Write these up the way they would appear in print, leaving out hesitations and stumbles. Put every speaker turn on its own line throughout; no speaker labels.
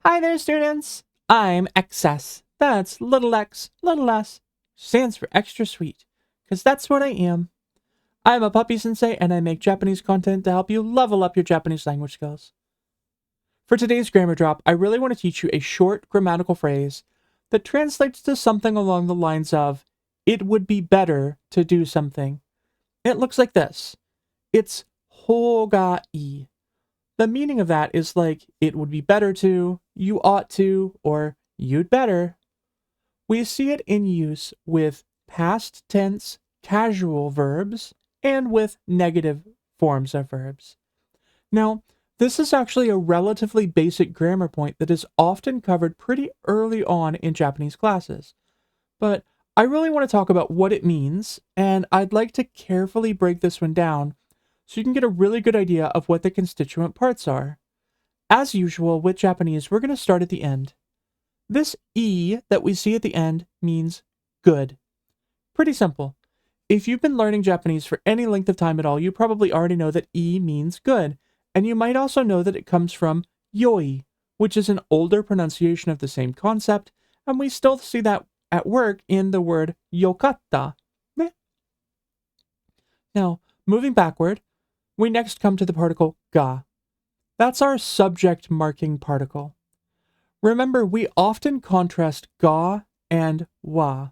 Hi there, students. I'm XS. That's little x, little s. Stands for extra sweet, because that's what I am. I'm a Puppy-sensei, and I make Japanese content to help you level up your Japanese language skills. For today's grammar drop, I really want to teach you a short grammatical phrase that translates to something along the lines of, it would be better to do something. It looks like this. It's hoga-ii. The meaning of that is like, it would be better to, you ought to, or you'd better. We see it in use with past tense casual verbs and with negative forms of verbs. Now, this is actually a relatively basic grammar point that is often covered pretty early on in Japanese classes. But I really want to talk about what it means, and I'd like to carefully break this one down so you can get a really good idea of what the constituent parts are. As usual with Japanese, we're going to start at the end. This E that we see at the end means good. Pretty simple. If you've been learning Japanese for any length of time at all, you probably already know that E means good. And you might also know that it comes from yoi, which is an older pronunciation of the same concept, and we still see that at work in the word yokatta. Now, moving backward, we next come to the particle ga. That's our subject marking particle. Remember, we often contrast ga and wa.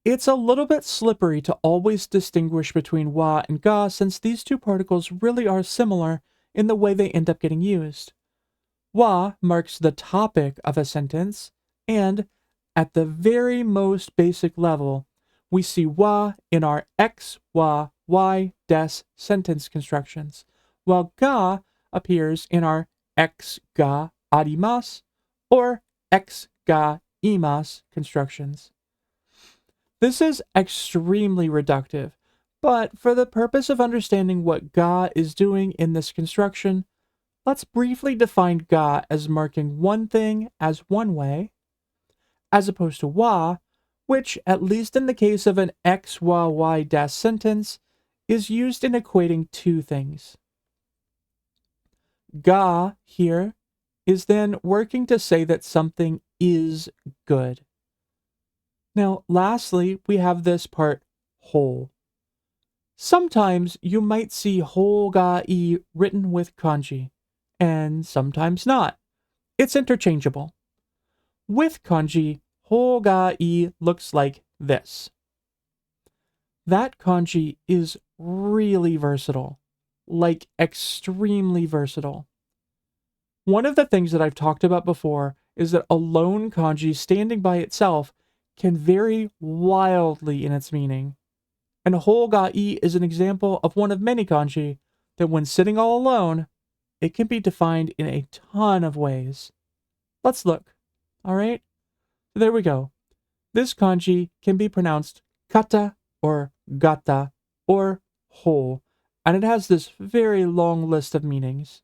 It's a little bit slippery to always distinguish between wa and ga since these two particles really are similar in the way they end up getting used. Wa marks the topic of a sentence, and at the very most basic level, we see wa in our x, wa, y, des sentence constructions, while ga appears in our x ga arimasu or x ga imasu constructions. This is extremely reductive, but for the purpose of understanding what ga is doing in this construction, let's briefly define ga as marking one thing as one way, as opposed to wa, which, at least in the case of an x, y des sentence, is used in equating two things. Ga here is then working to say that something is good. Now, lastly, we have this part, whole. Sometimes you might see hoga-ii written with kanji, and sometimes not. It's interchangeable. With kanji, hoga-ii looks like this. That kanji is really versatile, like extremely versatile. One of the things that I've talked about before is that a lone kanji standing by itself can vary wildly in its meaning. And hoga-ii is an example of one of many kanji that when sitting all alone, it can be defined in a ton of ways. Let's look. All right? So there we go. This kanji can be pronounced kata or gata or whole, and it has this very long list of meanings.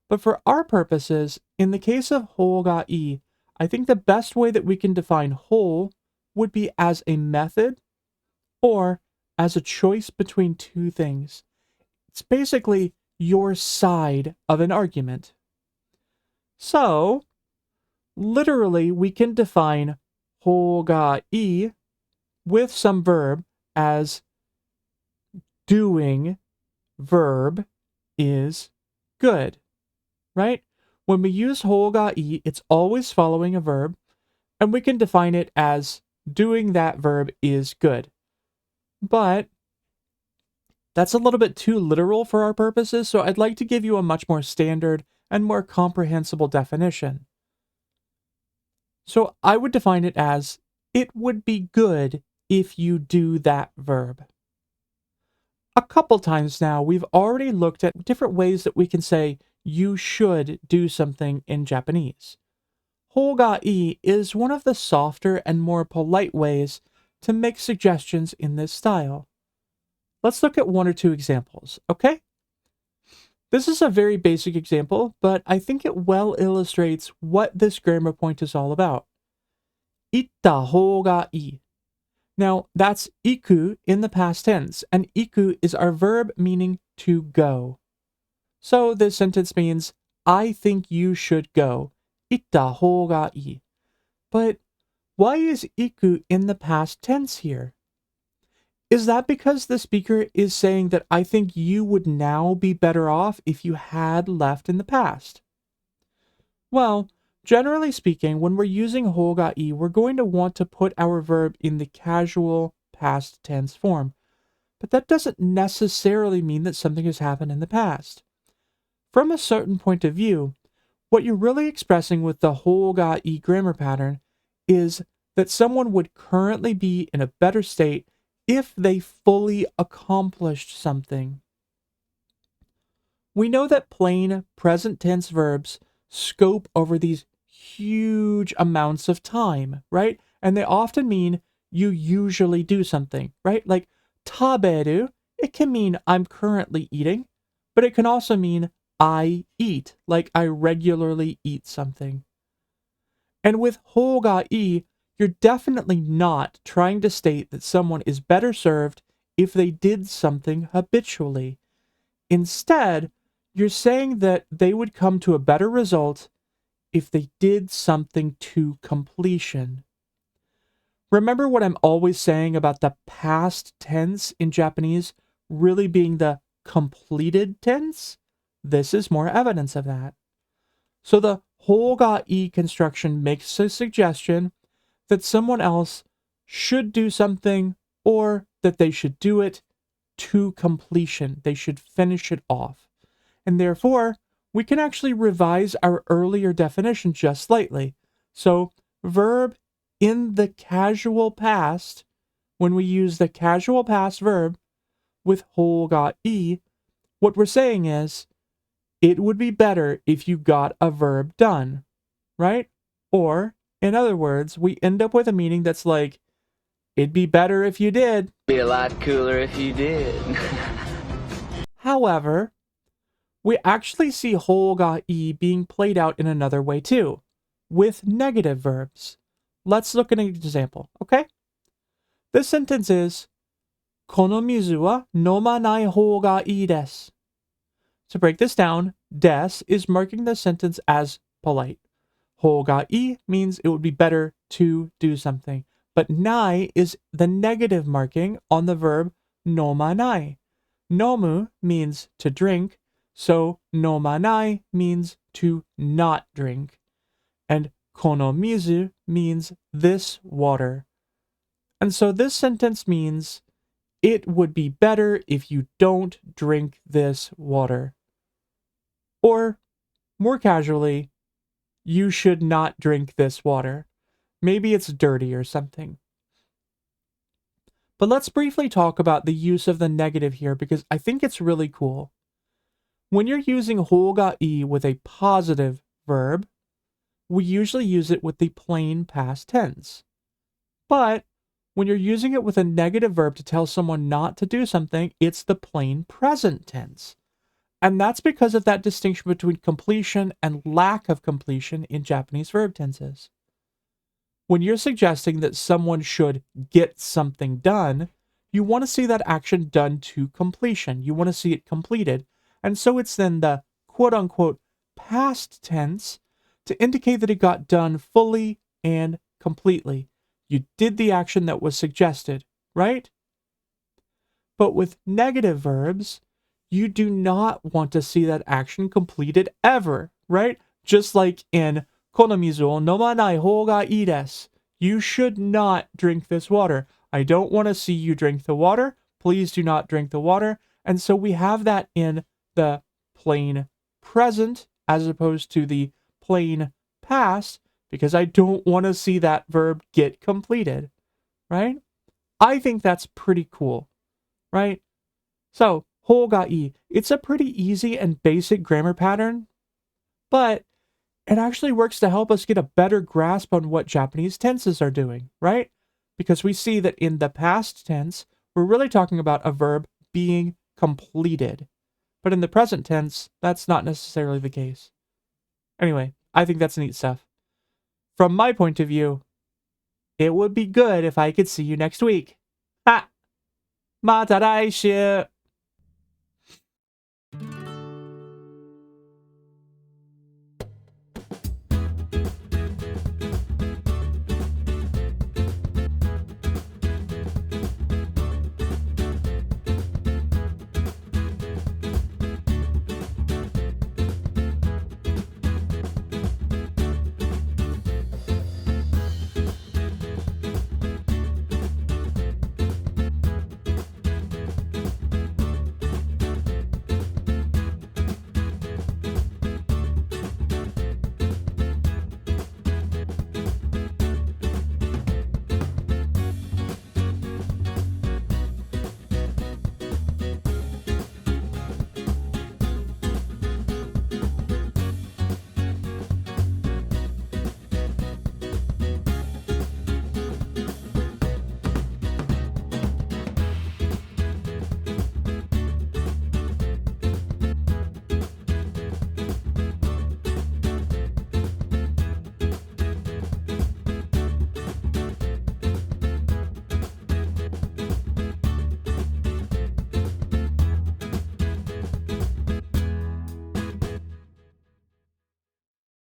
But for our purposes, in the case of hoga-ii, I think the best way that we can define whole would be as a method or as a choice between two things. It's basically your side of an argument. So, literally, we can define hoga-ii with some verb as doing verb is good, right? When we use hoga-ii, it's always following a verb, and we can define it as doing that verb is good. But that's a little bit too literal for our purposes, so I'd like to give you a much more standard and more comprehensible definition. So I would define it as, it would be good if you do that verb. A couple times now, we've already looked at different ways that we can say, you should do something in Japanese. Hoga-ii is one of the softer and more polite ways to make suggestions in this style. Let's look at one or two examples, okay? This is a very basic example, but I think it well illustrates what this grammar point is all about. Itta hoga-ii. Now, that's iku in the past tense, and iku is our verb meaning to go. So this sentence means, I think you should go. 行った方がいい. But why is 行く in the past tense here? Is that because the speaker is saying that I think you would now be better off if you had left in the past? Well, generally speaking, when we're using 方がいい, we're going to want to put our verb in the casual past tense form. But that doesn't necessarily mean that something has happened in the past. From a certain point of view, what you're really expressing with the 方がいい grammar pattern is that someone would currently be in a better state if they fully accomplished something. We know that plain present tense verbs scope over these huge amounts of time, right? And they often mean you usually do something, right? Like 食べる, it can mean I'm currently eating, but it can also mean I eat, like I regularly eat something. And with 方がいい, you're definitely not trying to state that someone is better served if they did something habitually. Instead, you're saying that they would come to a better result if they did something to completion. Remember what I'm always saying about the past tense in Japanese really being the completed tense? This is more evidence of that. So the 方がいい construction makes a suggestion that someone else should do something or that they should do it to completion. They should finish it off. And therefore, we can actually revise our earlier definition just slightly. So, verb in the casual past, when we use the casual past verb with 方がいい, what we're saying is, it would be better if you got a verb done, right? Or, in other words, we end up with a meaning that's like, it'd be better if you did.
Be a lot cooler if you did.
However, we actually see 方がいい being played out in another way too, with negative verbs. Let's look at an example, okay? This sentence is, この水は飲まない方がいいです. To break this down, des is marking the sentence as polite. 方がいい means it would be better to do something. But ない is the negative marking on the verb 飲まない. 飲む means to drink, so 飲まない means to not drink. And この水 means this water. And so this sentence means it would be better if you don't drink this water. Or, more casually, you should not drink this water. Maybe it's dirty or something. But let's briefly talk about the use of the negative here because I think it's really cool. When you're using 方がいい with a positive verb, we usually use it with the plain past tense. But when you're using it with a negative verb to tell someone not to do something, it's the plain present tense. And that's because of that distinction between completion and lack of completion in Japanese verb tenses. When you're suggesting that someone should get something done, you want to see that action done to completion. You want to see it completed. And so it's then the quote-unquote past tense to indicate that it got done fully and completely. You did the action that was suggested, right? But with negative verbs, you do not want to see that action completed ever, right? Just like in この水を飲まない方がいいです. You should not drink this water. I don't want to see you drink the water. Please do not drink the water. And so we have that in the plain present as opposed to the plain past because I don't want to see that verb get completed, right? I think that's pretty cool, right? So, 方がいい, it's a pretty easy and basic grammar pattern, but it actually works to help us get a better grasp on what Japanese tenses are doing, right? Because we see that in the past tense, we're really talking about a verb being completed. But in the present tense, that's not necessarily the case. Anyway, I think that's neat stuff. From my point of view, it would be good if I could see you next week. Ha! また来週!